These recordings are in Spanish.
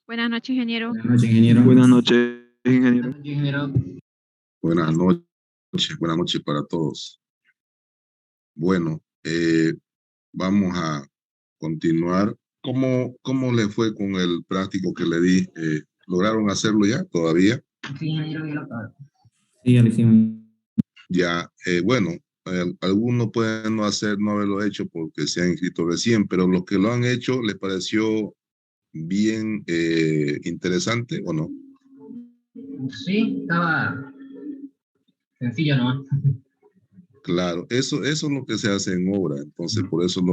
Buenas noches, ingeniero. Buenas noches, ingeniero. Buenas noches, ingeniero. Buenas noches para todos. Bueno, vamos a continuar. ¿Cómo le fue con el práctico que le di? ¿Lograron hacerlo ya? ¿Todavía? Sí, ingeniero, ya lo acabo. Sí, ya lo hicimos. Ya, bueno, algunos pueden no haberlo hecho porque se han inscrito recién, pero los que lo han hecho, ¿les pareció bien interesante o no? Sí, estaba sencillo nomás. Claro, eso es lo que se hace en obra, entonces por eso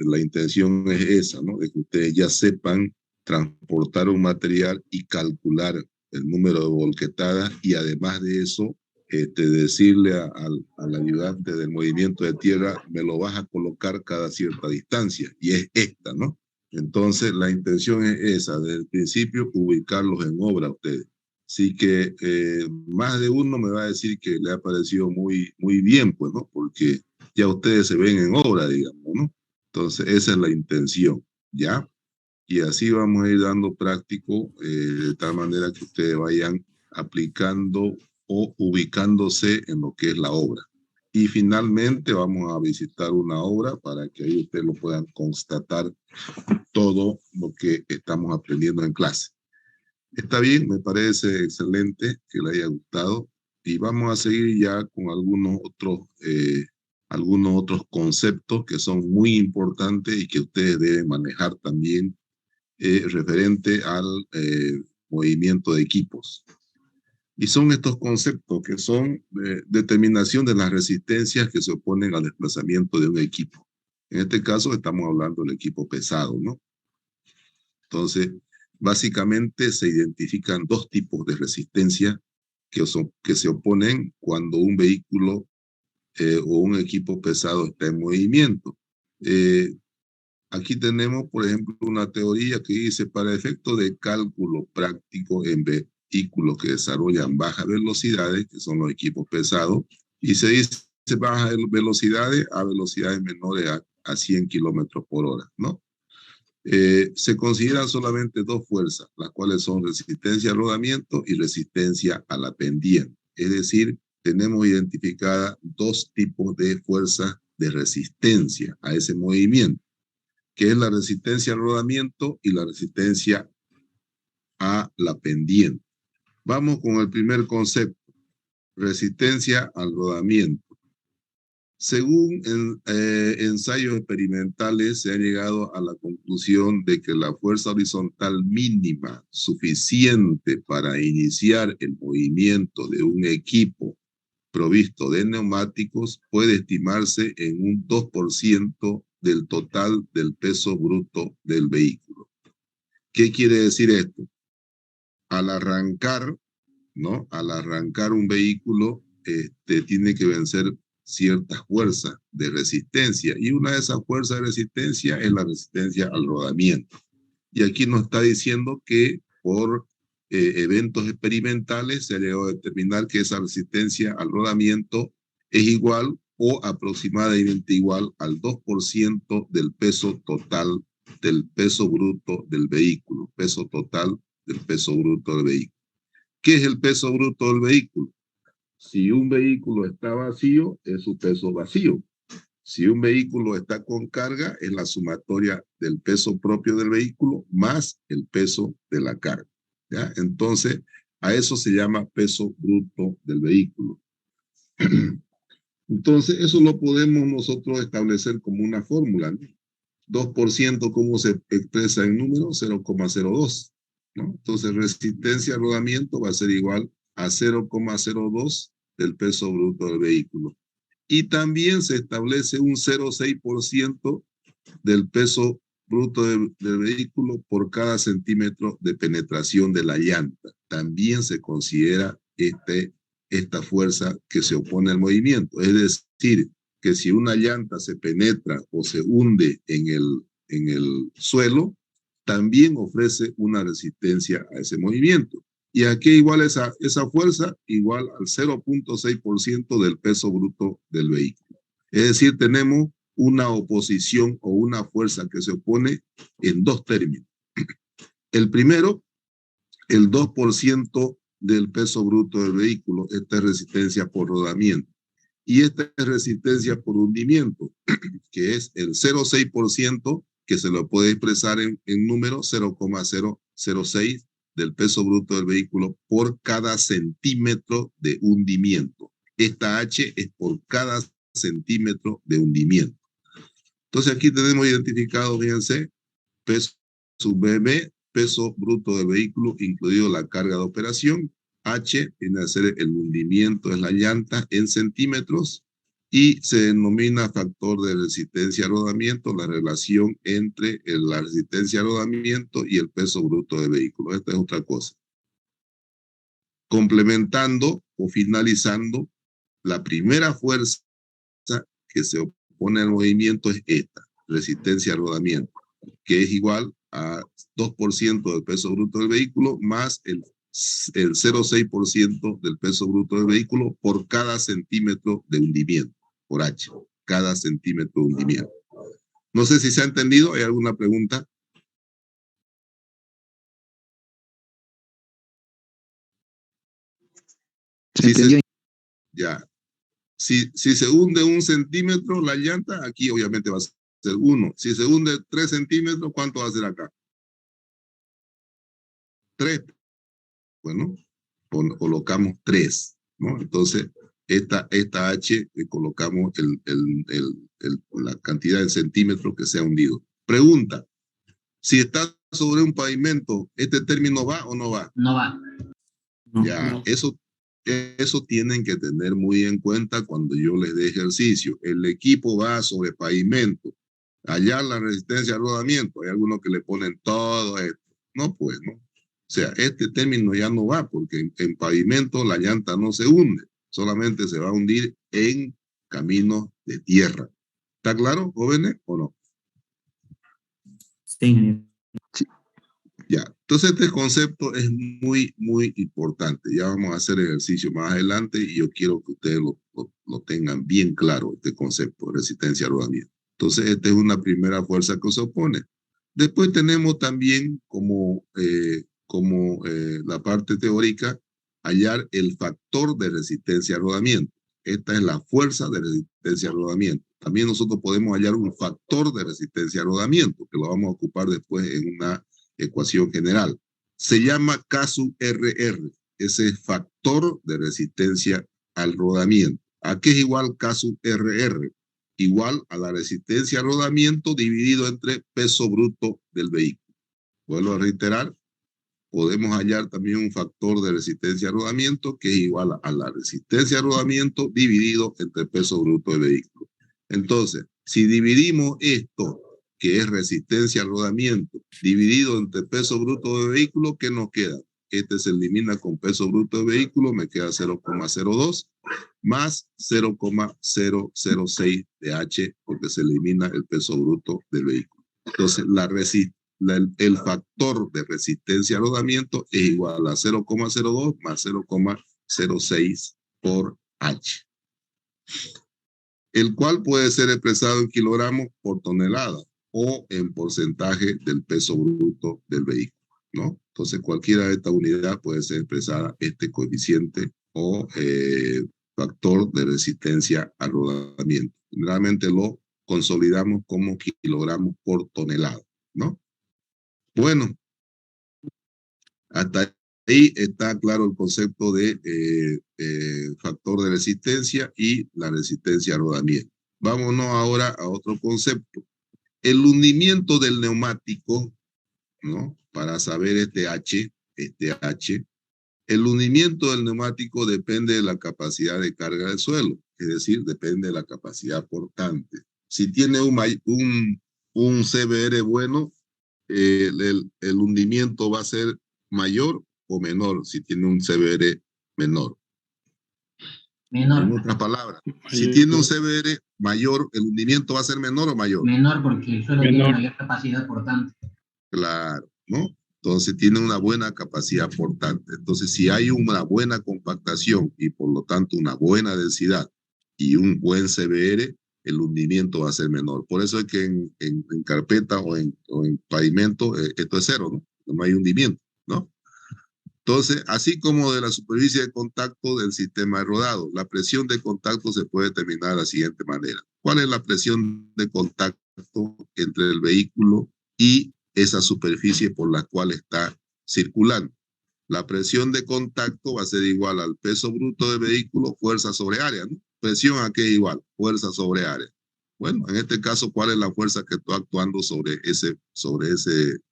la intención es esa, ¿no? De que ustedes ya sepan transportar un material y calcular el número de volquetadas y además de eso, decirle al ayudante del movimiento de tierra, me lo vas a colocar cada cierta distancia y es esta, ¿no? Entonces la intención es esa, desde el principio ubicarlos en obra a ustedes. Así que más de uno me va a decir que le ha parecido muy bien, pues, ¿no? Porque ya ustedes se ven en obra, digamos, ¿no? Entonces, esa es la intención, ¿ya? Y así vamos a ir dando práctico de tal manera que ustedes vayan aplicando o ubicándose en lo que es la obra. Y finalmente vamos a visitar una obra para que ahí ustedes lo puedan constatar todo lo que estamos aprendiendo en clase. Está bien, me parece excelente que le haya gustado y vamos a seguir ya con algunos otros conceptos que son muy importantes y que ustedes deben manejar también referente al movimiento de equipos. Y son estos conceptos que son determinación de las resistencias que se oponen al desplazamiento de un equipo. En este caso estamos hablando del equipo pesado, ¿no? Entonces, básicamente se identifican dos tipos de resistencia que se oponen cuando un vehículo o un equipo pesado está en movimiento. Aquí tenemos, por ejemplo, una teoría que dice, para efecto de cálculo práctico en vehículos que desarrollan bajas velocidades, que son los equipos pesados, y se dice bajas velocidades a velocidades menores a 100 kilómetros por hora, ¿no? Se consideran solamente dos fuerzas, las cuales son resistencia al rodamiento y resistencia a la pendiente. Es decir, tenemos identificadas dos tipos de fuerzas de resistencia a ese movimiento, que es la resistencia al rodamiento y la resistencia a la pendiente. Vamos con el primer concepto, resistencia al rodamiento. Según ensayos experimentales, se ha llegado a la conclusión de que la fuerza horizontal mínima suficiente para iniciar el movimiento de un equipo provisto de neumáticos puede estimarse en un 2% del total del peso bruto del vehículo. ¿Qué quiere decir esto? Al arrancar, ¿no? Al arrancar un vehículo, tiene que vencer ciertas fuerzas de resistencia y una de esas fuerzas de resistencia es la resistencia al rodamiento. Y aquí nos está diciendo que por eventos experimentales se ha llegado a determinar que esa resistencia al rodamiento es igual o aproximadamente igual al 2% del peso total del peso bruto del vehículo, peso total del peso bruto del vehículo. ¿Qué es el peso bruto del vehículo? Si un vehículo está vacío, es su peso vacío. Si un vehículo está con carga, es la sumatoria del peso propio del vehículo más el peso de la carga, ¿ya? Entonces, a eso se llama peso bruto del vehículo. Entonces, eso lo podemos nosotros establecer como una fórmula, ¿no? 2%, ¿cómo se expresa en número? 0,02, ¿no? Entonces, resistencia al rodamiento va a ser igual a 0,02 del peso bruto del vehículo. Y también se establece un 0,6% del peso bruto del vehículo por cada centímetro de penetración de la llanta. También se considera esta fuerza que se opone al movimiento. Es decir, que si una llanta se penetra o se hunde en el suelo, también ofrece una resistencia a ese movimiento. ¿Y a qué igual esa fuerza? Igual al 0,6% del peso bruto del vehículo. Es decir, tenemos una oposición o una fuerza que se opone en dos términos. El primero el 2% del peso bruto del vehículo. Esta es resistencia por rodamiento. Y esta es resistencia por hundimiento, que es el 0,6%, que se lo puede expresar en número 0,006 del peso bruto del vehículo por cada centímetro de hundimiento. Esta H es por cada centímetro de hundimiento. Entonces aquí tenemos identificado, fíjense, peso sub BB, peso bruto del vehículo, incluido la carga de operación. H viene a ser el hundimiento de la llanta en centímetros y se denomina factor de resistencia a rodamiento, la relación entre la resistencia a rodamiento y el peso bruto del vehículo. Esta es otra cosa. Complementando o finalizando, la primera fuerza que se opone al movimiento es esta, resistencia a rodamiento, que es igual a 2% del peso bruto del vehículo más el 0,6% del peso bruto del vehículo por cada centímetro de hundimiento, por H, cada centímetro de hundimiento. No sé si se ha entendido, ¿hay alguna pregunta? ¿Se entendió? Ya. Si se hunde 1 centímetro la llanta, aquí obviamente va a ser 1. Si se hunde 3 centímetros, ¿cuánto va a ser acá? 3. Bueno, colocamos 3, ¿no? Entonces, esta H colocamos la cantidad de centímetros que se ha hundido. Pregunta, si está sobre un pavimento, ¿este término va o no va? No va. Ya, no. Eso tienen que tener muy en cuenta cuando yo les dé ejercicio. El equipo va sobre pavimento. Allá la resistencia al rodamiento. Hay algunos que le ponen todo esto. No, pues, ¿no? O sea, este término ya no va porque en pavimento la llanta no se hunde. Solamente se va a hundir en caminos de tierra. ¿Está claro, jóvenes, o no? Sí. Ya, entonces este concepto es muy, muy importante. Ya vamos a hacer ejercicio más adelante y yo quiero que ustedes lo tengan bien claro, este concepto de resistencia a rodamiento. Entonces, esta es una primera fuerza que se opone. Después tenemos también como la parte teórica, hallar el factor de resistencia a rodamiento. Esta es la fuerza de resistencia a rodamiento. También nosotros podemos hallar un factor de resistencia a rodamiento, que lo vamos a ocupar después en una ecuación general. Se llama K sub RR, ese factor de resistencia al rodamiento. ¿A qué es igual K sub RR? Igual a la resistencia al rodamiento dividido entre peso bruto del vehículo. Vuelvo a reiterar, podemos hallar también un factor de resistencia al rodamiento que es igual a la resistencia al rodamiento dividido entre peso bruto del vehículo. Entonces, si dividimos esto, que es resistencia al rodamiento, dividido entre peso bruto del vehículo, ¿qué nos queda? Este se elimina con peso bruto del vehículo, me queda 0,02 más 0,006 de H, porque se elimina el peso bruto del vehículo. Entonces, el factor de resistencia al rodamiento es igual a 0,02 más 0,06 por H, el cual puede ser expresado en kilogramos por tonelada o en porcentaje del peso bruto del vehículo, ¿no? Entonces, cualquiera de estas unidades puede ser expresada este coeficiente o factor de resistencia al rodamiento. Generalmente lo consolidamos como kilogramos por tonelada, ¿no? Bueno, hasta ahí está claro el concepto de factor de resistencia y la resistencia al rodamiento. Vámonos ahora a otro concepto. El hundimiento del neumático, ¿no? Para saber este H, el hundimiento del neumático depende de la capacidad de carga del suelo, es decir, depende de la capacidad portante. Si tiene un CBR bueno, el hundimiento va a ser mayor o menor si tiene un CBR menor. En otras palabras, si tiene un CBR mayor, ¿el hundimiento va a ser menor o mayor? Menor, porque el suelo tiene mayor capacidad portante. Claro, ¿no? Entonces tiene una buena capacidad portante. Entonces, si hay una buena compactación y por lo tanto una buena densidad y un buen CBR, el hundimiento va a ser menor. Por eso es que en carpeta o en pavimento esto es cero, ¿no? No hay hundimiento, ¿no? Entonces, así como de la superficie de contacto del sistema de rodado, la presión de contacto se puede determinar de la siguiente manera. ¿Cuál es la presión de contacto entre el vehículo y esa superficie por la cual está circulando? La presión de contacto va a ser igual al peso bruto del vehículo, fuerza sobre área, ¿no? Presión a qué es igual, fuerza sobre área. Bueno, en este caso, ¿cuál es la fuerza que está actuando sobre ese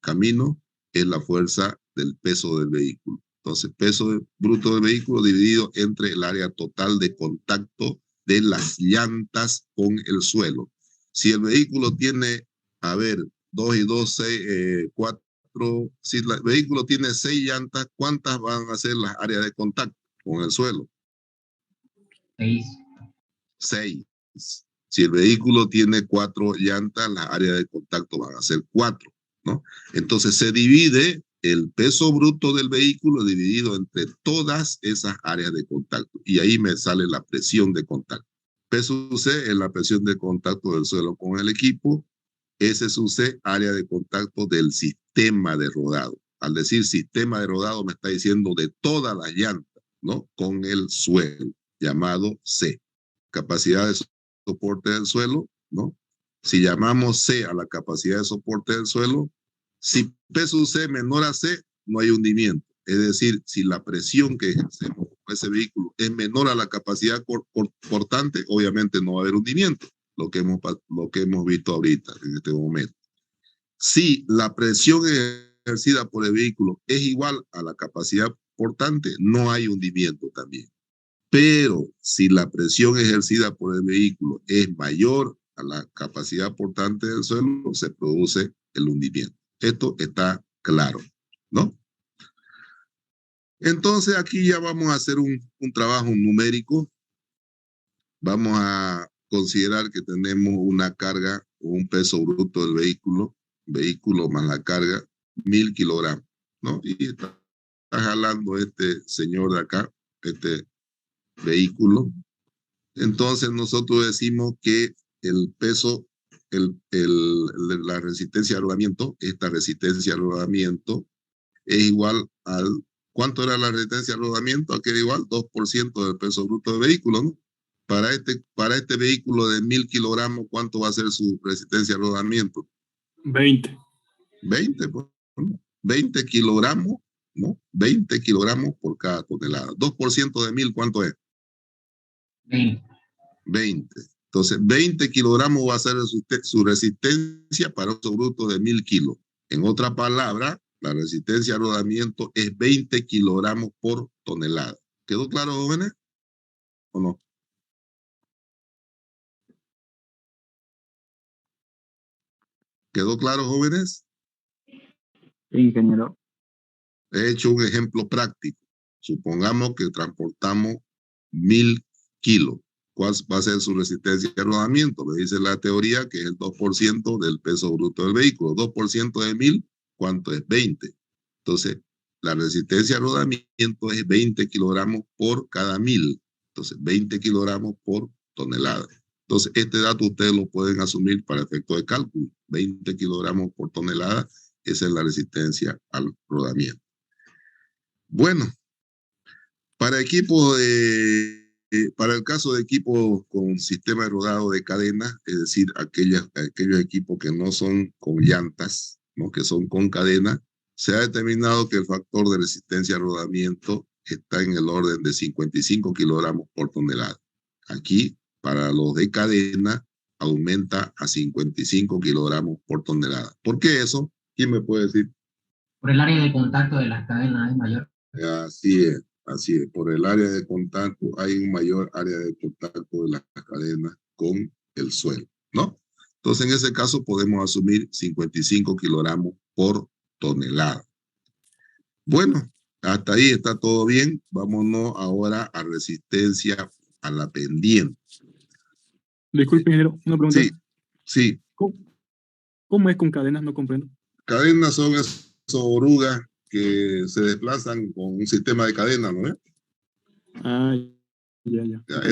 camino? Es la fuerza del peso del vehículo. Entonces, peso bruto del vehículo dividido entre el área total de contacto de las llantas con el suelo. Si el vehículo tiene, a ver, 2 y 2, 6, 4, si el vehículo tiene 6 llantas, ¿cuántas van a ser las áreas de contacto con el suelo? 6. 6. Si el vehículo tiene 4 llantas, las áreas de contacto van a ser 4, ¿no? Entonces se divide el peso bruto del vehículo dividido entre todas esas áreas de contacto. Y ahí me sale la presión de contacto. P sub C es la presión de contacto del suelo con el equipo. S sub C, área de contacto del sistema de rodado. Al decir sistema de rodado me está diciendo de todas las llantas, ¿no? Con el suelo, llamado C. Capacidad de soporte del suelo, ¿no? Si llamamos C a la capacidad de soporte del suelo, si P sub C menor a C, no hay hundimiento. Es decir, si la presión que ejercemos con ese vehículo es menor a la capacidad portante, obviamente no va a haber hundimiento, lo que hemos visto ahorita, en este momento. Si la presión ejercida por el vehículo es igual a la capacidad portante, no hay hundimiento también. Pero si la presión ejercida por el vehículo es mayor a la capacidad portante del suelo, se produce el hundimiento. Esto está claro, ¿no? Entonces aquí ya vamos a hacer un trabajo numérico. Vamos a considerar que tenemos una carga o un peso bruto del vehículo más la carga, 1000 kilogramos, ¿no? Y está jalando este señor de acá, este vehículo. Entonces nosotros decimos que el peso, la resistencia de rodamiento, esta resistencia de rodamiento es igual al, ¿cuánto era la resistencia de rodamiento? Aquí era igual 2% del peso bruto del vehículo, ¿no? Para este vehículo de 1000 kilogramos, ¿cuánto va a ser su resistencia de rodamiento? 20. 20, pues, ¿no? 20 kilogramos, ¿no? 20 kilogramos por cada tonelada. 2% de 1000, ¿cuánto es? 20. 20. Entonces, 20 kilogramos va a ser su resistencia para un peso bruto de 1000 kilos. En otra palabra, la resistencia de rodamiento es 20 kilogramos por tonelada. ¿Quedó claro, jóvenes? ¿O no? ¿Quedó claro, jóvenes? Sí, ingeniero. He hecho un ejemplo práctico. Supongamos que transportamos 1000 kilos. ¿Cuál va a ser su resistencia de rodamiento? Me dice la teoría que es el 2% del peso bruto del vehículo. 2% de 1000, ¿cuánto es? 20. Entonces, la resistencia de rodamiento es 20 kilogramos por cada 1000. Entonces, 20 kilogramos por tonelada. Entonces, este dato ustedes lo pueden asumir para efecto de cálculo. 20 kilogramos por tonelada, esa es la resistencia al rodamiento. Bueno, para el caso de equipos con sistema de rodado de cadena, es decir, aquellos equipos que no son con llantas, ¿no? Que son con cadena, se ha determinado que el factor de resistencia al rodamiento está en el orden de 55 kilogramos por tonelada. Aquí, para los de cadena, aumenta a 55 kilogramos por tonelada. ¿Por qué eso? ¿Quién me puede decir? Por el área de contacto de las cadenas es mayor. Así es, así es. Por el área de contacto hay un mayor área de contacto de las cadenas con el suelo, ¿no? Entonces, en ese caso podemos asumir 55 kilogramos por tonelada. Bueno, hasta ahí está todo bien. Vámonos ahora a resistencia a la pendiente. Disculpe, ingeniero, una pregunta. Sí, sí. ¿Cómo es con cadenas? No comprendo. Cadenas son esas orugas que se desplazan con un sistema de cadena, ¿no? Ah, ya. Ya, Okay,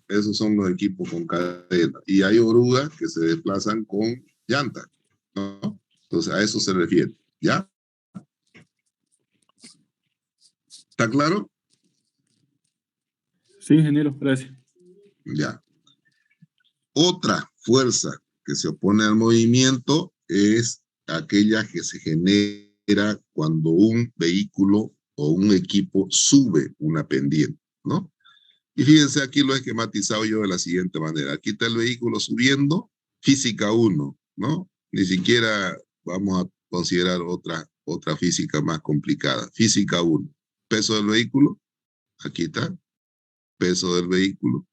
esos son los equipos con cadena. Y hay orugas que se desplazan con llantas, ¿no? Entonces a eso se refiere, ¿ya? ¿Está claro? Sí, ingeniero, gracias. Ya. Otra fuerza que se opone al movimiento es aquella que se genera cuando un vehículo o un equipo sube una pendiente, ¿no? Y fíjense, aquí lo he esquematizado yo de la siguiente manera. Aquí está el vehículo subiendo, física 1, ¿no? Ni siquiera vamos a considerar otra física más complicada. Física 1. Peso del vehículo, aquí está. Peso del vehículo.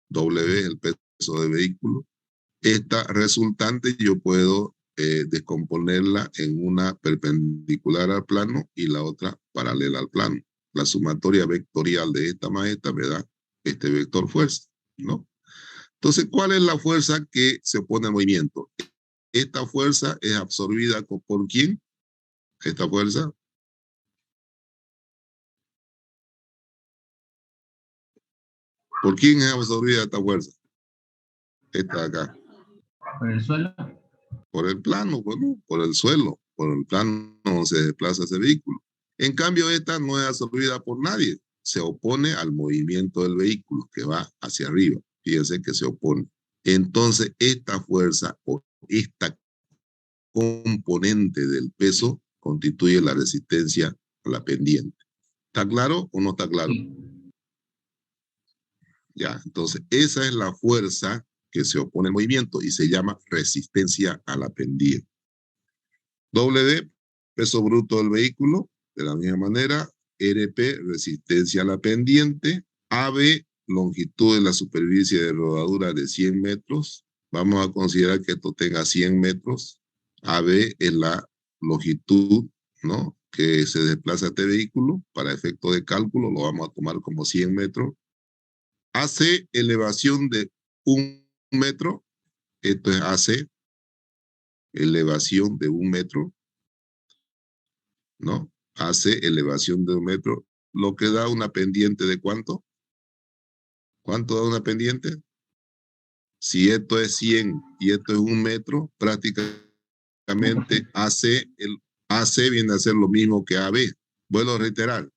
W es el peso del vehículo. Esta resultante yo puedo descomponerla en una perpendicular al plano y la otra paralela al plano. La sumatoria vectorial de esta más esta me da este vector fuerza, ¿no? Entonces, ¿cuál es la fuerza que se opone al movimiento? Esta fuerza es absorbida ¿por quién? Esta fuerza. ¿Por quién es absorbida esta fuerza? Esta de acá. ¿Por el suelo? Por el plano, bueno, por el suelo, por el plano donde se desplaza ese vehículo. En cambio, esta no es absorbida por nadie. Se opone al movimiento del vehículo que va hacia arriba. Fíjense que se opone. Entonces, esta fuerza o esta componente del peso constituye la resistencia a la pendiente. ¿Está claro o no está claro? Sí. Ya, entonces esa es la fuerza que se opone al movimiento y se llama resistencia a la pendiente. W, peso bruto del vehículo, de la misma manera. RP, resistencia a la pendiente. AB, longitud de la superficie de rodadura de 100 metros. Vamos a considerar que esto tenga 100 metros. AB es la longitud, ¿no?, que se desplaza este vehículo. Para efecto de cálculo lo vamos a tomar como 100 metros. AC, elevación de 1 metro. Esto es AC, elevación de 1 metro, ¿no? AC, elevación de 1 metro, lo que da una pendiente de ¿cuánto? ¿Cuánto da una pendiente? Si esto es 100 y esto es 1 metro, prácticamente AC viene a ser lo mismo que AB. Vuelvo a reiterar,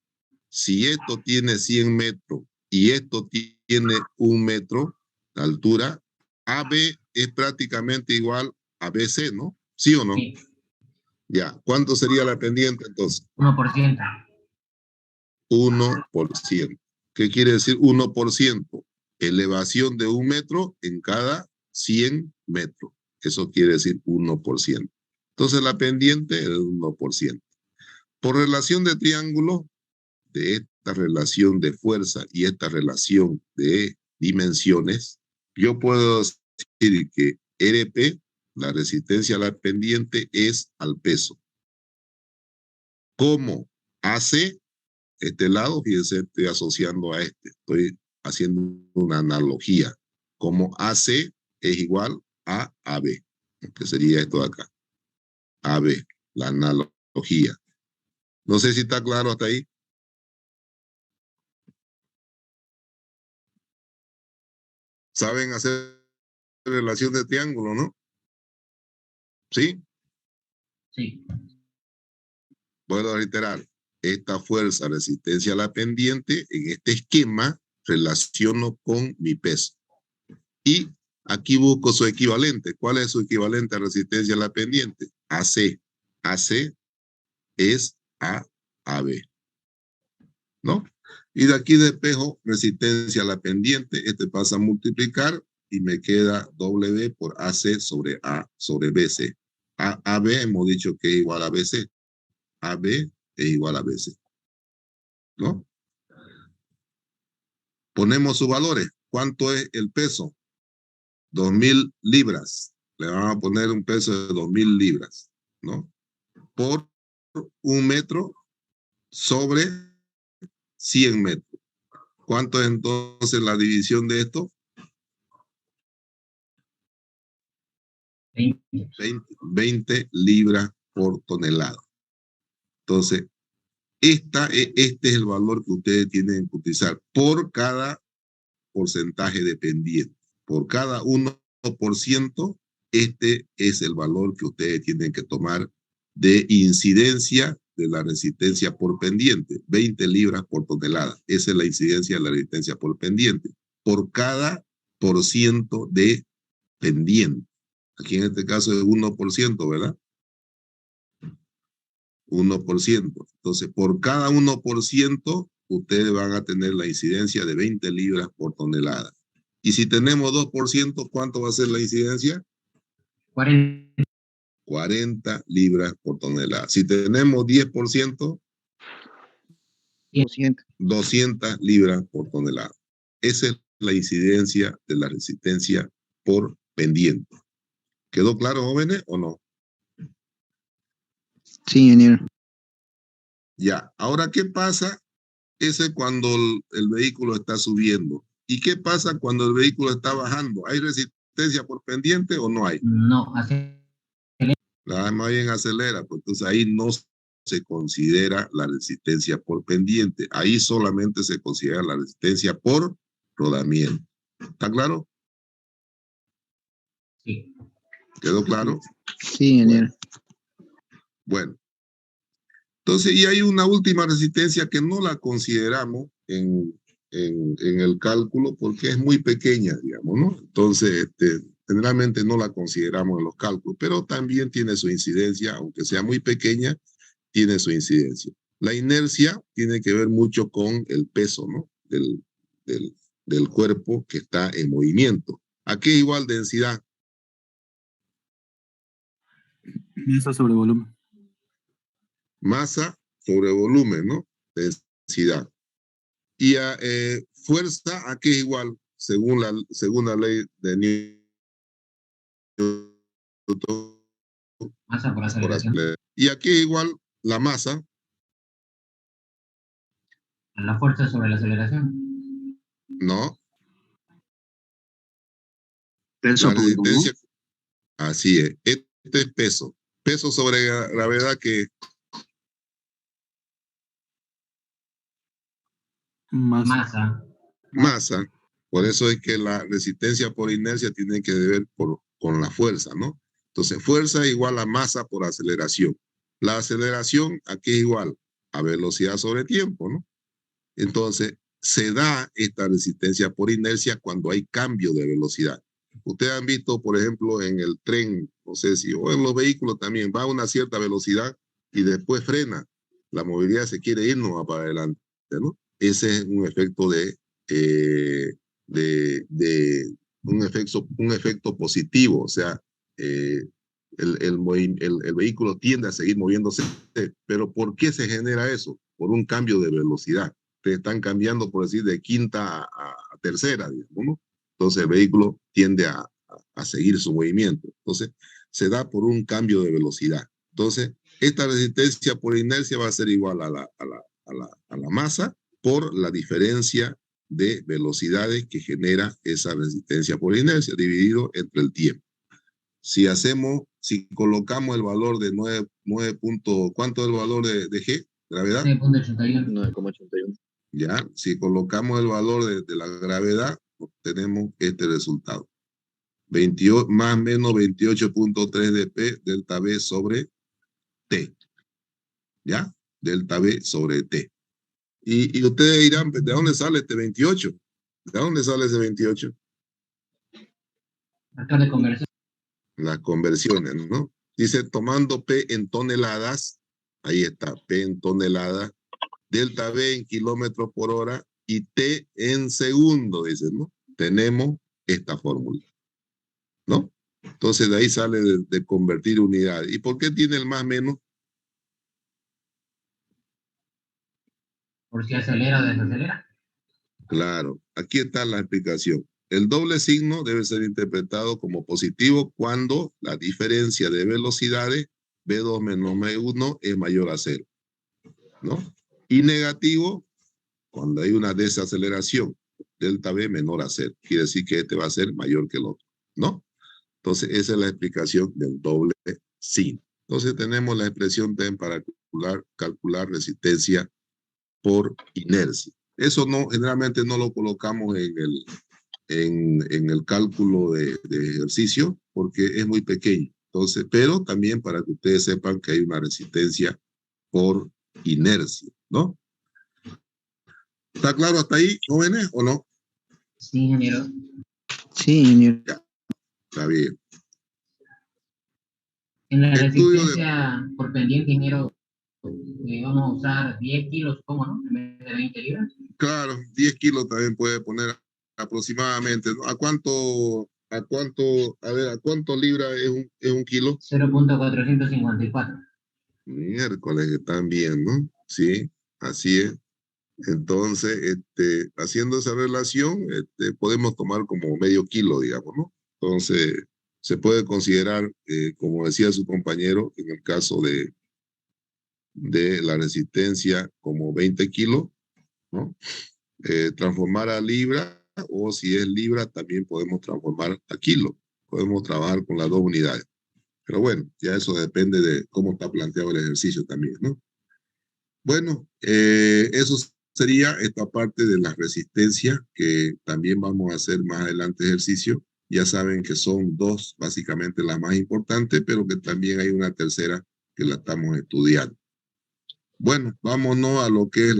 si esto tiene 100 metros y esto tiene 1 metro de altura, AB es prácticamente igual a BC, ¿no? ¿Sí o no? Sí. Ya, ¿cuánto sería la pendiente entonces? 1%. 1%. ¿Qué quiere decir 1%? Elevación de 1 metro en cada 100 metros. Eso quiere decir 1%. Entonces la pendiente es 1%. Por relación de triángulo, de esta relación de fuerza y esta relación de dimensiones, yo puedo decir que RP, la resistencia a la pendiente, es al peso. Como AC, este lado, fíjense, estoy asociando a este, estoy haciendo una analogía. Como AC es igual a AB, que sería esto de acá. AB, la analogía. No sé si está claro hasta ahí. ¿Saben hacer relación de triángulo, no? ¿Sí? Sí. Vuelvo a reiterar. Esta fuerza, resistencia a la pendiente, en este esquema, relaciono con mi peso. Y aquí busco su equivalente. ¿Cuál es su equivalente a resistencia a la pendiente? AC. AC es a AB, ¿no? Y de aquí despejo resistencia a la pendiente. Este pasa a multiplicar y me queda W por AC sobre A sobre BC. AB hemos dicho que es igual a BC. AB es igual a BC, ¿no? Ponemos sus valores. ¿Cuánto es el peso? 2.000 libras. Le vamos a poner un peso de 2.000 libras, ¿no? Por 1 metro sobre 100 metros. ¿Cuánto es entonces la división de esto? 20 libras por tonelada. Entonces, este es el valor que ustedes tienen que utilizar por cada porcentaje dependiente. Por cada 1%, este es el valor que ustedes tienen que tomar de incidencia de la resistencia por pendiente, 20 libras por tonelada. Esa es la incidencia de la resistencia por pendiente, por cada % de pendiente. Aquí en este caso es 1%, ¿verdad? 1%. Entonces, por cada 1%, ustedes van a tener la incidencia de 20 libras por tonelada. Y si tenemos 2%, ¿cuánto va a ser la incidencia? 40. 40 libras por tonelada. Si tenemos 10%, 200 libras por tonelada. Esa es la incidencia de la resistencia por pendiente. ¿Quedó claro, jóvenes, o no? Sí, ingeniero. Ya. Ahora, ¿qué pasa? Ese cuando el vehículo está subiendo. ¿Y qué pasa cuando el vehículo está bajando? ¿Hay resistencia por pendiente o no hay? No, así. Más bien acelera, pues entonces ahí no se considera la resistencia por pendiente. Ahí solamente se considera la resistencia por rodamiento. ¿Está claro? Sí. ¿Quedó claro? Sí, ingeniero. Bueno. Entonces, y hay una última resistencia que no la consideramos en el cálculo porque es muy pequeña, digamos, ¿no? Entonces, generalmente no la consideramos en los cálculos, pero también tiene su incidencia, aunque sea muy pequeña, tiene su incidencia. La inercia tiene que ver mucho con el peso, ¿no? Del cuerpo que está en movimiento. ¿A qué igual densidad? Masa sobre volumen. Masa sobre volumen, ¿no? Densidad. Y a fuerza, ¿a qué es igual? Según la ley de Newton. Masa por aceleración. Y aquí es igual la masa. La fuerza sobre la aceleración. No. Peso La por resistencia. Así es. Este es peso. Peso sobre gravedad que Masa. masa. Por eso es que la resistencia por inercia tiene que ver con la fuerza, ¿no? Entonces, fuerza igual a masa por aceleración. La aceleración aquí es igual a velocidad sobre tiempo, ¿no? Entonces, se da esta resistencia por inercia cuando hay cambio de velocidad. Ustedes han visto, por ejemplo, en el tren, no sé si, o en los vehículos también, va a una cierta velocidad y después frena. La movilidad se quiere ir no va para adelante, ¿no? Ese es un efecto un efecto positivo, o sea, el vehículo tiende a seguir moviéndose, pero ¿por qué se genera eso? Por un cambio de velocidad. Te están cambiando, por decir, de quinta a tercera, digamos, ¿no? Entonces el vehículo tiende a seguir su movimiento. Entonces se da por un cambio de velocidad. Entonces, esta resistencia por inercia va a ser igual a la masa por la diferencia de velocidades que genera esa resistencia por inercia dividido entre el tiempo. Si colocamos el valor de 9 ¿cuánto es el valor de G? ¿Gravedad? 9.81. 9,81. Ya, si colocamos el valor de la gravedad, obtenemos este resultado. 28, más o menos 28.3 de P delta V sobre T. ¿Ya? Delta V sobre T. Y ustedes dirán, ¿de dónde sale este 28? ¿De dónde sale ese 28? Factor de conversión. Las conversiones, ¿no? Dice, tomando P en toneladas, ahí está, P en toneladas, delta V en kilómetros por hora y T en segundo, dice, ¿no? Tenemos esta fórmula, ¿no? Entonces de ahí sale de convertir unidades. ¿Y por qué tiene el más menos? Por si acelera o desacelera. Claro, aquí está la explicación. El doble signo debe ser interpretado como positivo cuando la diferencia de velocidades V2 menos V1 es mayor a 0, ¿no? Y negativo cuando hay una desaceleración, delta V menor a 0. Quiere decir que este va a ser mayor que el otro, ¿no? Entonces, esa es la explicación del doble signo. Entonces, tenemos la expresión TEN para calcular resistencia por inercia. Eso generalmente no lo colocamos en el cálculo de ejercicio porque es muy pequeño. Entonces, pero también para que ustedes sepan que hay una resistencia por inercia, ¿no? ¿Está claro hasta ahí, jóvenes, o no? Sí, ingeniero. Sí, ingeniero. Ya, está bien. En la Estudio de... resistencia por pendiente, ingeniero, vamos a usar 10 kilos, ¿cómo no? En vez de 20 libras. Claro, 10 kilos también puede poner aproximadamente, ¿no? ¿A ver, a cuánto libra es un kilo? 0.454. Miércoles, están bien, ¿no? Sí, así es. Entonces, haciendo esa relación, podemos tomar como medio kilo, digamos, ¿no? Entonces, se puede considerar, como decía su compañero, en el caso de la resistencia, como 20 kilos, ¿no? Transformar a libra, o si es libra, también podemos transformar a kilo. Podemos trabajar con las dos unidades. Pero bueno, ya eso depende de cómo está planteado el ejercicio también, ¿no? Bueno, eso sería esta parte de la resistencia, que también vamos a hacer más adelante ejercicio. Ya saben que son dos, básicamente las más importantes, pero que también hay una tercera que la estamos estudiando. Bueno, vámonos a lo que es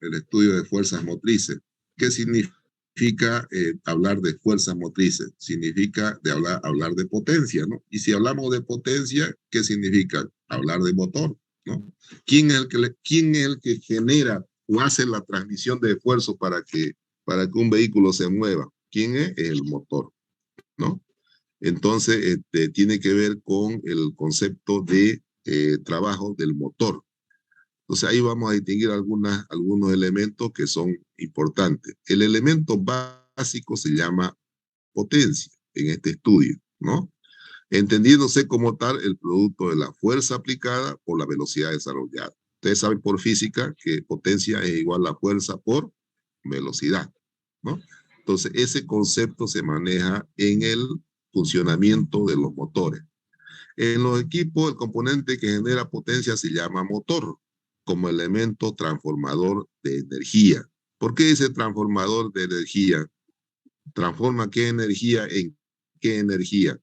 el estudio de fuerzas motrices. ¿Qué significa hablar de fuerzas motrices? Significa hablar de potencia, ¿no? Y si hablamos de potencia, ¿qué significa? Hablar de motor, ¿no? ¿Quién es el que genera o hace la transmisión de esfuerzo para que un vehículo se mueva? ¿Quién es? El motor, ¿no? Entonces, tiene que ver con el concepto de trabajo del motor. Entonces ahí vamos a distinguir algunos elementos que son importantes. El elemento básico se llama potencia en este estudio, ¿no? Entendiéndose como tal el producto de la fuerza aplicada por la velocidad desarrollada. Ustedes saben por física que potencia es igual a fuerza por velocidad, ¿no? Entonces ese concepto se maneja en el funcionamiento de los motores. En los equipos, el componente que genera potencia se llama motor, como elemento transformador de energía. ¿Por qué dice transformador de energía? ¿Transforma qué energía en qué energía?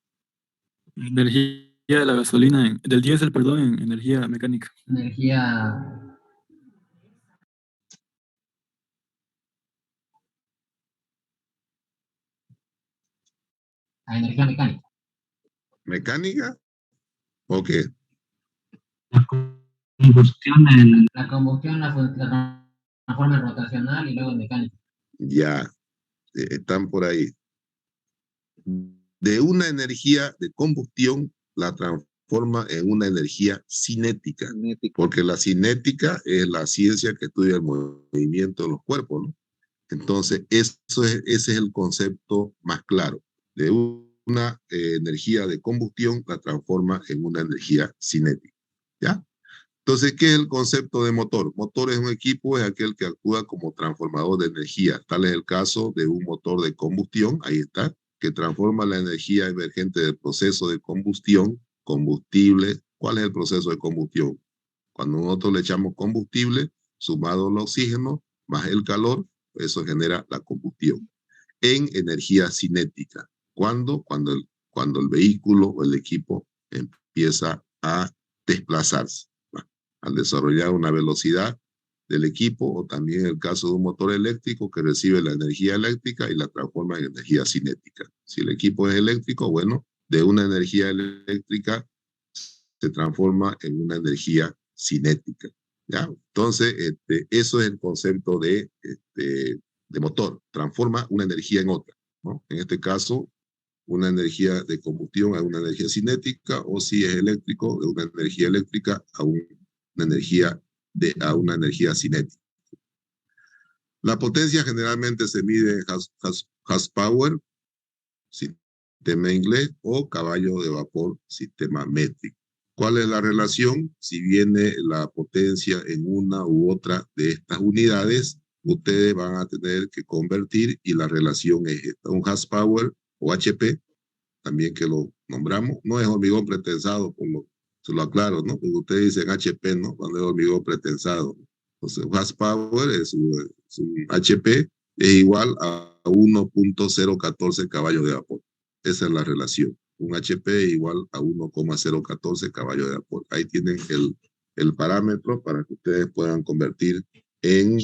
Energía de la gasolina, del diésel, perdón, en energía mecánica. Energía. A energía mecánica. ¿Mecánica? ¿O qué? La combustión, la transforma en rotacional y luego en mecánica. Ya, están por ahí. De una energía de combustión la transforma en una energía cinética, porque la cinética es la ciencia que estudia el movimiento de los cuerpos, ¿no? Entonces, ese es el concepto más claro. De una energía de combustión la transforma en una energía cinética, ¿ya? Entonces, ¿qué es el concepto de motor? Motor es un equipo, es aquel que actúa como transformador de energía. Tal es el caso de un motor de combustión, ahí está, que transforma la energía emergente del proceso de combustión, combustible. ¿Cuál es el proceso de combustión? Cuando nosotros le echamos combustible, sumado al oxígeno, más el calor, eso genera la combustión en energía cinética. ¿Cuándo? Cuando el vehículo o el equipo empieza a desplazarse, ¿va? Al desarrollar una velocidad del equipo, o también el caso de un motor eléctrico que recibe la energía eléctrica y la transforma en energía cinética. Si el equipo es eléctrico, bueno, de una energía eléctrica se transforma en una energía cinética, ¿ya? Entonces, eso es el concepto de motor, transforma una energía en otra, ¿no? En este caso, una energía de combustión a una energía cinética, o si es eléctrico, de una energía eléctrica a una energía cinética. La potencia generalmente se mide en horsepower, sistema inglés, o caballo de vapor, sistema métrico. ¿Cuál es la relación? Si viene la potencia en una u otra de estas unidades, ustedes van a tener que convertir, y la relación es esta. Un horsepower o HP, también que lo nombramos, no es hormigón pretensado, se lo aclaro, ¿no? Porque ustedes dicen HP, ¿no? Cuando es hormigón pretensado. Entonces, horsepower es un HP, es igual a 1.014 caballos de vapor. Esa es la relación. Un HP igual a 1,014 caballos de vapor. Ahí tienen el parámetro para que ustedes puedan convertir en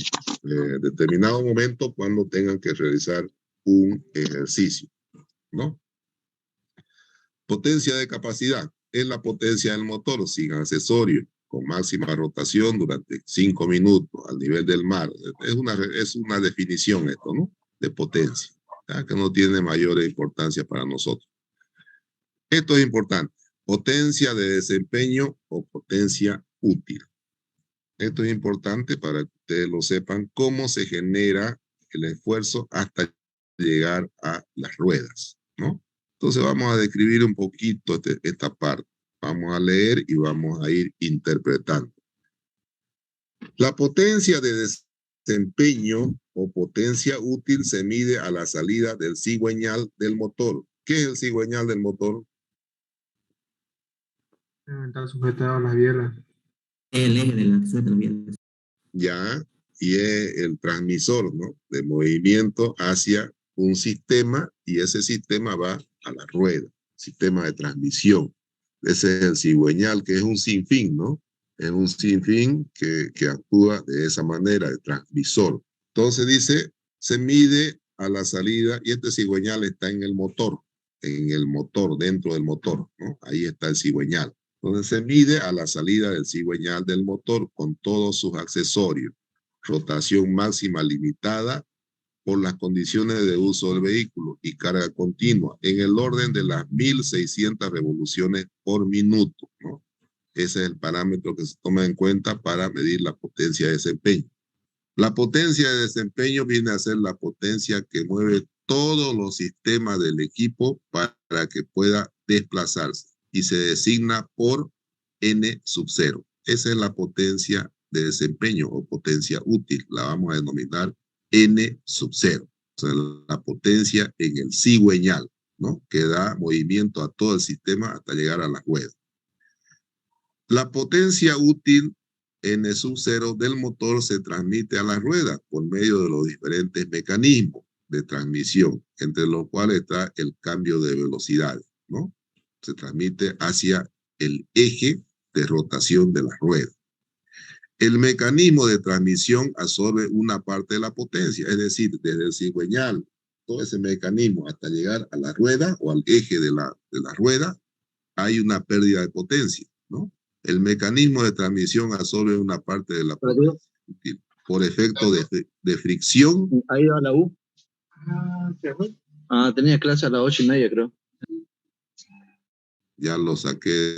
determinado momento cuando tengan que realizar un ejercicio, ¿no? Potencia de capacidad es la potencia del motor sin accesorio, con máxima rotación durante 5 minutos al nivel del mar. Es una definición esto, ¿no? De potencia, ¿ya? Que no tiene mayor importancia para nosotros. Esto es importante. Potencia de desempeño o potencia útil. Esto es importante para que ustedes lo sepan, cómo se genera el esfuerzo hasta llegar a las ruedas, ¿no? Entonces vamos a describir un poquito esta parte. Vamos a leer y vamos a ir interpretando. La potencia de desempeño o potencia útil se mide a la salida del cigüeñal del motor. ¿Qué es el cigüeñal del motor? Está sujetado a las bielas. El eje de la suerte también. Ya, y es el transmisor, ¿no? De movimiento hacia un sistema y ese sistema va a la rueda, sistema de transmisión. Ese es el cigüeñal, que es un sinfín, ¿no? Es un sinfín que actúa de esa manera, de transmisor. Entonces dice, se mide a la salida y este cigüeñal está en el motor, dentro del motor, ¿no? Ahí está el cigüeñal. Entonces se mide a la salida del cigüeñal del motor con todos sus accesorios. Rotación máxima limitada por las condiciones de uso del vehículo y carga continua en el orden de las 1600 revoluciones por minuto, ¿no? Ese es el parámetro que se toma en cuenta para medir la potencia de desempeño. La potencia de desempeño viene a ser la potencia que mueve todos los sistemas del equipo para que pueda desplazarse y se designa por N sub 0. Esa es la potencia de desempeño o potencia útil. La vamos a denominar N sub 0. O sea, la potencia en el cigüeñal, ¿no? Que da movimiento a todo el sistema hasta llegar a la rueda. La potencia útil N sub 0 del motor se transmite a la rueda por medio de los diferentes mecanismos de transmisión, entre los cuales está el cambio de velocidades, ¿no? Se transmite hacia el eje de rotación de la rueda. El mecanismo de transmisión absorbe una parte de la potencia, es decir, desde el cigüeñal, todo ese mecanismo hasta llegar a la rueda o al eje de la rueda, hay una pérdida de potencia, ¿no? El mecanismo de transmisión absorbe una parte de la potencia por efecto de fricción. ¿Ha ido a la U? Tenía clase a las 8:30, creo. Ya lo saqué.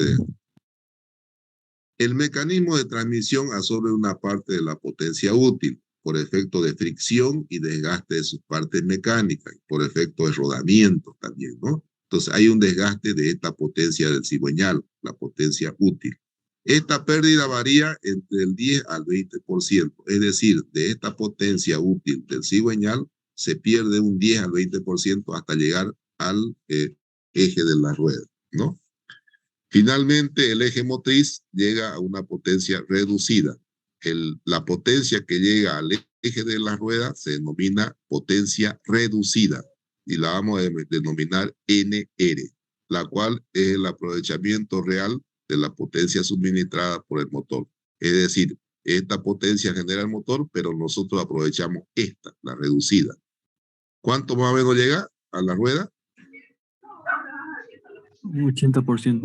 El mecanismo de transmisión absorbe una parte de la potencia útil por efecto de fricción y desgaste de sus partes mecánicas, por efecto de rodamiento también, ¿no? Entonces hay un desgaste de esta potencia del cigüeñal, la potencia útil. Esta pérdida varía entre el 10 al 20%, es decir, de esta potencia útil del cigüeñal se pierde un 10 al 20% hasta llegar al eje de la rueda, ¿no? Finalmente, el eje motriz llega a una potencia reducida. La potencia que llega al eje de la rueda se denomina potencia reducida y la vamos a denominar NR, la cual es el aprovechamiento real de la potencia suministrada por el motor. Es decir, esta potencia genera el motor, pero nosotros aprovechamos esta, la reducida. ¿Cuánto más o menos llega a la rueda? 80%.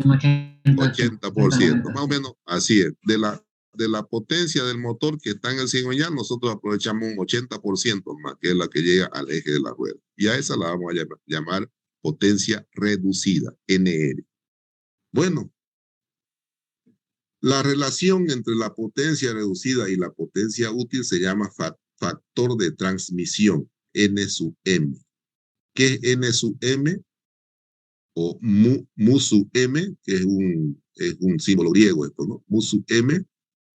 80%, más o menos, así es. De la potencia del motor que está en el cigüeñal, nosotros aprovechamos un 80% más, que es la que llega al eje de la rueda. Y a esa la vamos a llamar potencia reducida, NR. Bueno, la relación entre la potencia reducida y la potencia útil se llama factor de transmisión, N sub M. ¿Qué es N sub M? O mu sub M, que es un símbolo griego esto, ¿no? Mu sub M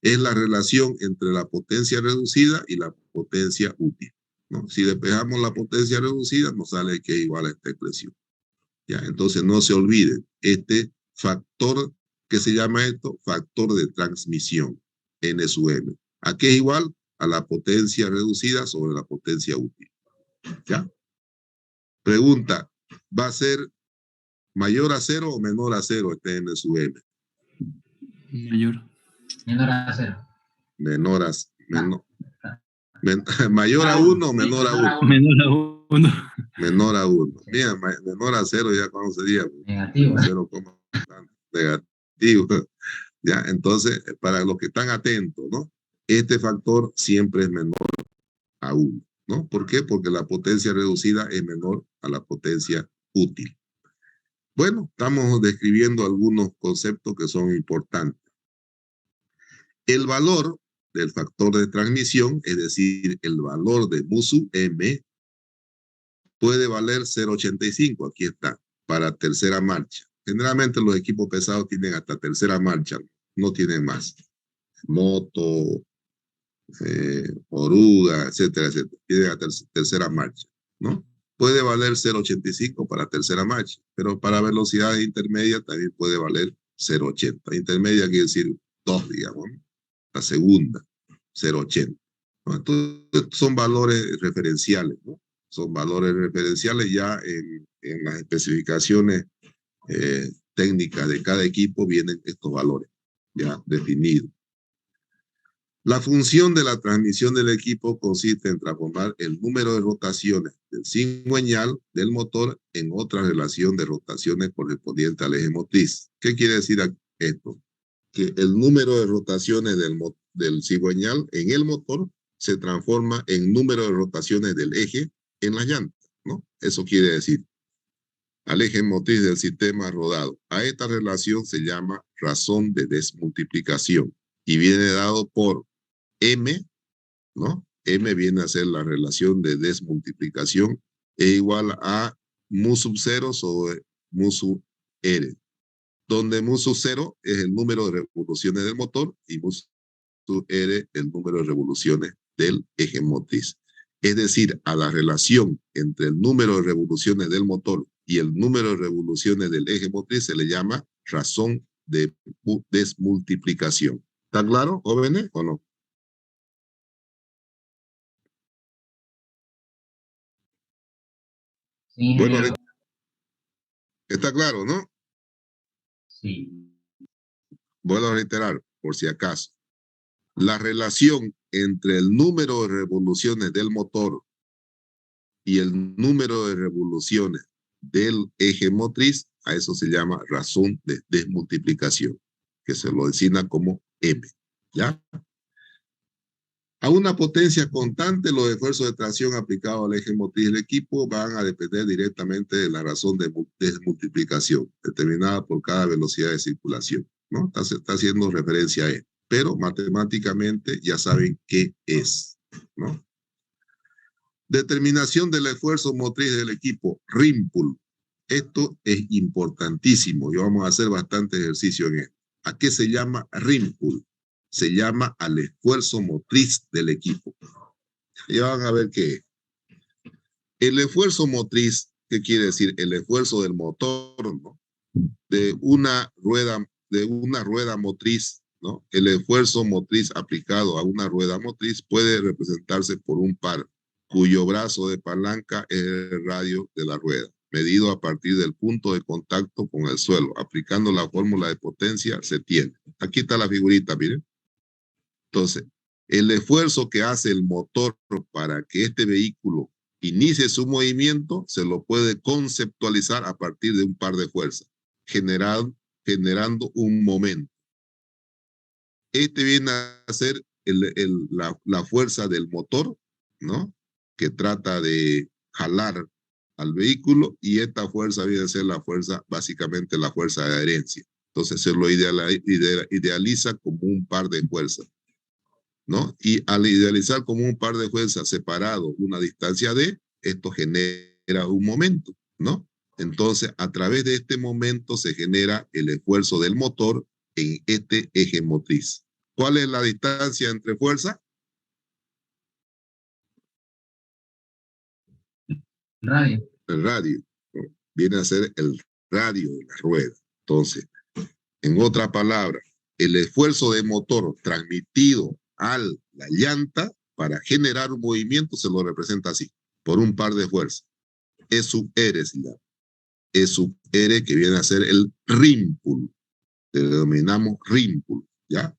es la relación entre la potencia reducida y la potencia útil, ¿no? Si despejamos la potencia reducida, nos sale que es igual a esta expresión. ¿Ya? Entonces no se olviden, este factor, ¿qué se llama esto? Factor de transmisión, N sub M. ¿A qué es igual? A la potencia reducida sobre la potencia útil. ¿Ya? Pregunta, ¿va a ser mayor a 0 o menor a 0 este N sub M? Mayor. Menor a 0. Menor a, mayor a 1 o menor a 1. Menor a 1. Menor a 1. Mira, menor a 0 ya cuando sería. Negativo. 0, negativo. Ya, entonces, para los que están atentos, ¿no? Este factor siempre es menor a 1, ¿no? ¿Por qué? Porque la potencia reducida es menor a la potencia útil. Bueno, estamos describiendo algunos conceptos que son importantes. El valor del factor de transmisión, es decir, el valor de mu sub m, puede valer 0,85, aquí está, para tercera marcha. Generalmente los equipos pesados tienen hasta tercera marcha, no tienen más. Moto, oruga, etcétera, etcétera. Tienen hasta tercera marcha, ¿no? Puede valer 0,85 para tercera marcha, pero para velocidades intermedias también puede valer 0,80. Intermedia quiere decir 2, digamos, ¿no? La segunda, 0,80. ¿No? Entonces, son valores referenciales, ¿no? Son valores referenciales ya en las especificaciones técnicas de cada equipo vienen estos valores ya definidos. La función de la transmisión del equipo consiste en transformar el número de rotaciones del cigüeñal del motor en otra relación de rotaciones correspondiente al eje motriz. ¿Qué quiere decir esto? Que el número de rotaciones del cigüeñal en el motor se transforma en número de rotaciones del eje en las llantas, ¿no? Eso quiere decir al eje motriz del sistema rodado. A esta relación se llama razón de desmultiplicación y viene dado por M, ¿no? M viene a ser la relación de desmultiplicación, es igual a mu sub 0 sobre mu sub R, donde mu sub 0 es el número de revoluciones del motor y mu sub R el número de revoluciones del eje motriz. Es decir, a la relación entre el número de revoluciones del motor y el número de revoluciones del eje motriz se le llama razón de desmultiplicación. ¿Está claro, jóvenes, o no? Sí, Bueno, ingeniero. está claro, ¿no? Sí. Vuelvo a reiterar, por si acaso. La relación entre el número de revoluciones del motor y el número de revoluciones del eje motriz, a eso se llama razón de desmultiplicación, que se lo designa como M, ¿ya? A una potencia constante, los esfuerzos de tracción aplicados al eje motriz del equipo van a depender directamente de la razón de desmultiplicación, determinada por cada velocidad de circulación, ¿no? Está haciendo referencia a él, pero matemáticamente ya saben qué es, ¿no? Determinación del esfuerzo motriz del equipo, RIMPUL. Esto es importantísimo y vamos a hacer bastante ejercicio en esto. ¿A qué se llama RIMPUL? Se llama al esfuerzo motriz del equipo. Ya van a ver qué es. El esfuerzo motriz, ¿qué quiere decir? El esfuerzo del motor, ¿no? De una rueda motriz, ¿no? El esfuerzo motriz aplicado a una rueda motriz puede representarse por un par cuyo brazo de palanca es el radio de la rueda, medido a partir del punto de contacto con el suelo. Aplicando la fórmula de potencia se tiene. Aquí está la figurita, miren. Entonces, el esfuerzo que hace el motor para que este vehículo inicie su movimiento se lo puede conceptualizar a partir de un par de fuerzas, generando un momento. Este viene a ser la fuerza del motor, ¿no? Que trata de jalar al vehículo, y esta fuerza viene a ser la fuerza, básicamente la fuerza de adherencia. Entonces se lo idealiza como un par de fuerzas, ¿no? Y al idealizar como un par de fuerzas separado una distancia d, esto genera un momento, ¿no? Entonces, a través de este momento se genera el esfuerzo del motor en este eje motriz. ¿Cuál es la distancia entre fuerzas? Radio. El radio, ¿no? Viene a ser el radio de la rueda. Entonces, en otras palabras, el esfuerzo de motor transmitido a la llanta para generar un movimiento se lo representa así, por un par de fuerzas. E sub R se llama. E sub R, que viene a ser el RIMPUL. Le denominamos RIMPUL, ¿ya?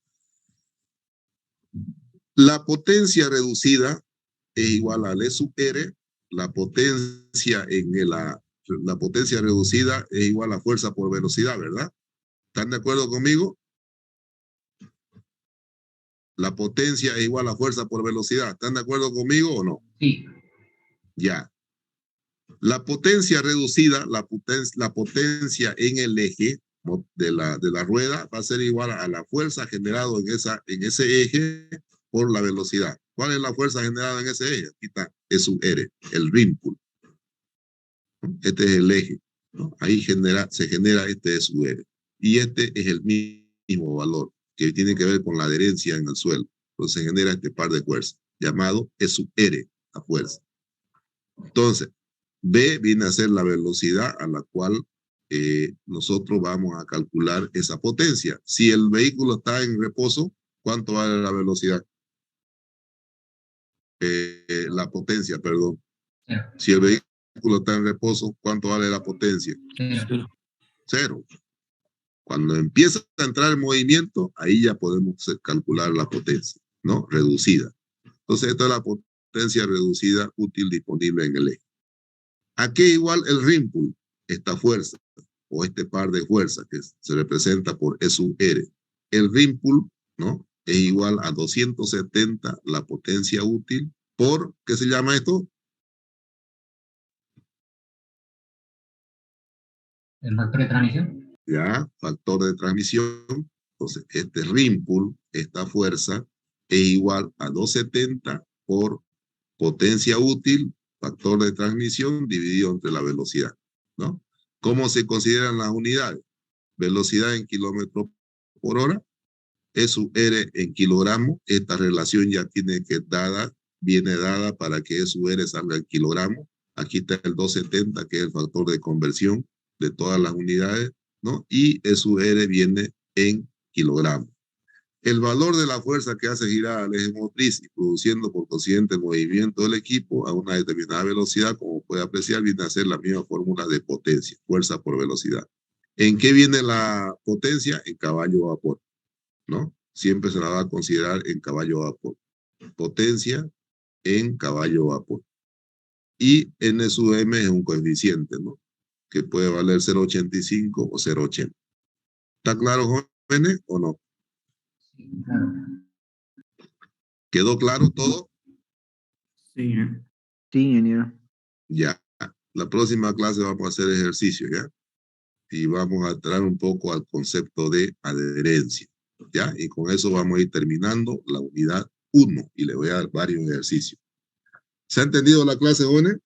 La potencia reducida es igual al E sub R. La potencia la potencia reducida es igual a fuerza por velocidad, ¿verdad? ¿Están de acuerdo conmigo? La potencia es igual a fuerza por velocidad. ¿Están de acuerdo conmigo o no? Sí. Ya. La potencia reducida, la potencia en el eje de la rueda va a ser igual a la fuerza generada en ese eje por la velocidad. ¿Cuál es la fuerza generada en ese eje? Aquí está, es un R, el rim pull. Este es el eje, ¿no? Ahí se genera este es su R. Y este es el mismo valor que tiene que ver con la adherencia en el suelo. Entonces se genera este par de fuerzas, llamado E sub R, la fuerza. Entonces, B viene a ser la velocidad a la cual nosotros vamos a calcular esa potencia. Si el vehículo está en reposo, ¿cuánto vale la velocidad? La potencia, perdón. Cero. Si el vehículo está en reposo, ¿cuánto vale la potencia? Cero. Cero. Cuando empieza a entrar en movimiento, ahí ya podemos calcular la potencia, ¿no? Reducida. Entonces, esta es la potencia reducida útil disponible en el eje. ¿A qué igual el rim pull? Esta fuerza, o este par de fuerzas que se representa por E sub R. El rim pull, ¿no? Es igual a 270 la potencia útil por, ¿qué se llama esto? El factor de transmisión. Ya, factor de transmisión. Entonces, este rim pull, esta fuerza, es igual a 270 por potencia útil, factor de transmisión dividido entre la velocidad, ¿no? ¿Cómo se consideran las unidades? Velocidad en kilómetros por hora, E sub R en kilogramos. Esta relación ya viene dada para que E sub R salga en kilogramos. Aquí está el 270, que es el factor de conversión de todas las unidades, ¿no? Y E sub R viene en kilogramos. El valor de la fuerza que hace girar al eje motriz y produciendo por consiguiente el movimiento del equipo a una determinada velocidad, como puede apreciar, viene a ser la misma fórmula de potencia, fuerza por velocidad. ¿En qué viene la potencia? En caballo vapor, ¿no? Siempre se la va a considerar en caballo vapor. Potencia en caballo vapor. Y N sub M es un coeficiente, ¿no? Que puede valer 0,85 o 0,80. ¿Está claro, jóvenes, o no? Claro. ¿Quedó claro todo? Sí, sí, ingeniero. Ya. La próxima clase vamos a hacer ejercicio, ¿ya? Y vamos a entrar un poco al concepto de adherencia, ¿ya? Y con eso vamos a ir terminando la unidad 1 y le voy a dar varios ejercicios. ¿Se ha entendido la clase, jóvenes?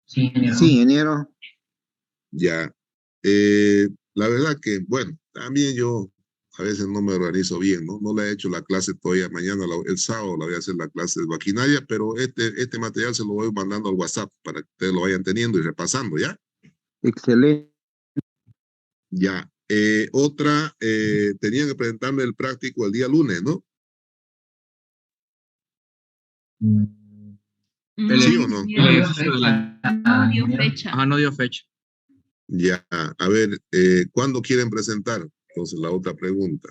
Sí, ingeniero. Sí, ingeniero. Ya. La verdad que, bueno, también yo a veces no me organizo bien, ¿no? No le he hecho la clase todavía mañana, el sábado la voy a hacer la clase de maquinaria, pero este material se lo voy mandando al WhatsApp para que ustedes lo vayan teniendo y repasando, ¿ya? Excelente. Ya. Tenían que presentarme el práctico el día lunes, ¿no? ¿Sí o no? No dio fecha. Ajá, no dio fecha. Ya. A ver, ¿cuándo quieren presentar? Entonces, la otra pregunta.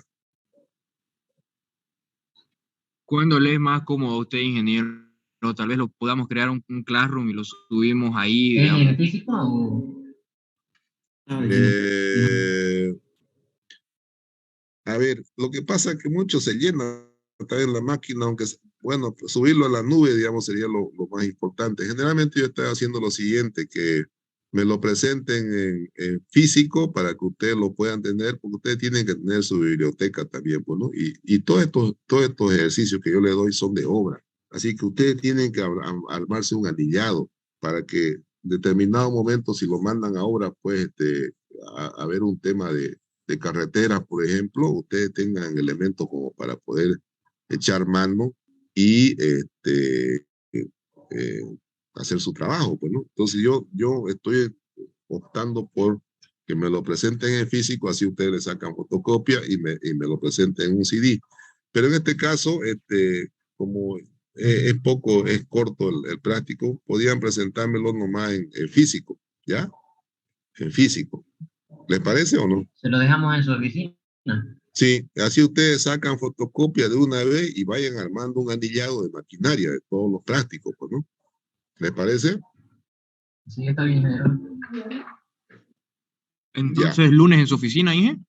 ¿Cuándo le es más cómodo a usted, ingeniero? Tal vez lo podamos crear un classroom y lo subimos ahí, digamos. ¿En físico o...? A ver, lo que pasa es que mucho se llena también la máquina, aunque, bueno, subirlo a la nube, digamos, sería lo más importante. Generalmente yo estoy haciendo lo siguiente, que me lo presenten en físico para que ustedes lo puedan tener, porque ustedes tienen que tener su biblioteca también, pues, ¿no? Y todos estos ejercicios que yo les doy son de obra. Así que ustedes tienen que armarse un anillado para que en determinado momento, si lo mandan a obra, pues, a ver un tema de carreteras, por ejemplo, ustedes tengan elementos como para poder echar mano y hacer su trabajo, pues, ¿no? Entonces yo estoy optando por que me lo presenten en físico, así ustedes le sacan fotocopia y me lo presenten en un CD. Pero en este caso, como es corto el práctico, podían presentármelo nomás en físico, ¿ya? En físico. ¿Les parece o no? ¿Se lo dejamos en su oficina? Sí, así ustedes sacan fotocopia de una vez y vayan armando un anillado de maquinaria de todos los plásticos, pues, ¿no? ¿Les parece? Sí, está bien, ingeniero. Entonces, lunes en su oficina, Inge.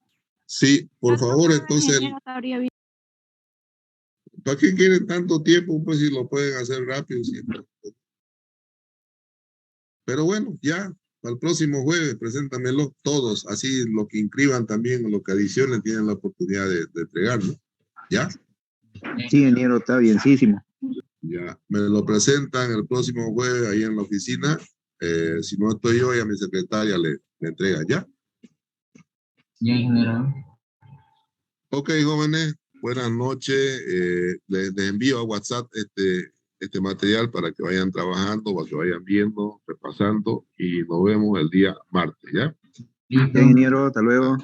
Sí, por favor, entonces, ¿para qué quieren tanto tiempo? Pues si lo pueden hacer rápido siempre. Pero bueno, ya, para el próximo jueves, preséntamelo todos, así lo que inscriban también, lo que adicionen, tienen la oportunidad de entregar, ¿no? ¿Ya? Sí, ingeniero, está bienísimo. Ya, me lo presentan el próximo jueves ahí en la oficina. Si no estoy yo, ya mi secretaria le entrega, ¿ya? Ya, ingeniero. Ok, jóvenes, buenas noches. Les envío a WhatsApp este material para que vayan trabajando, para que vayan viendo, repasando y nos vemos el día martes, ¿ya? Listo. Ya, ingeniero, hasta luego.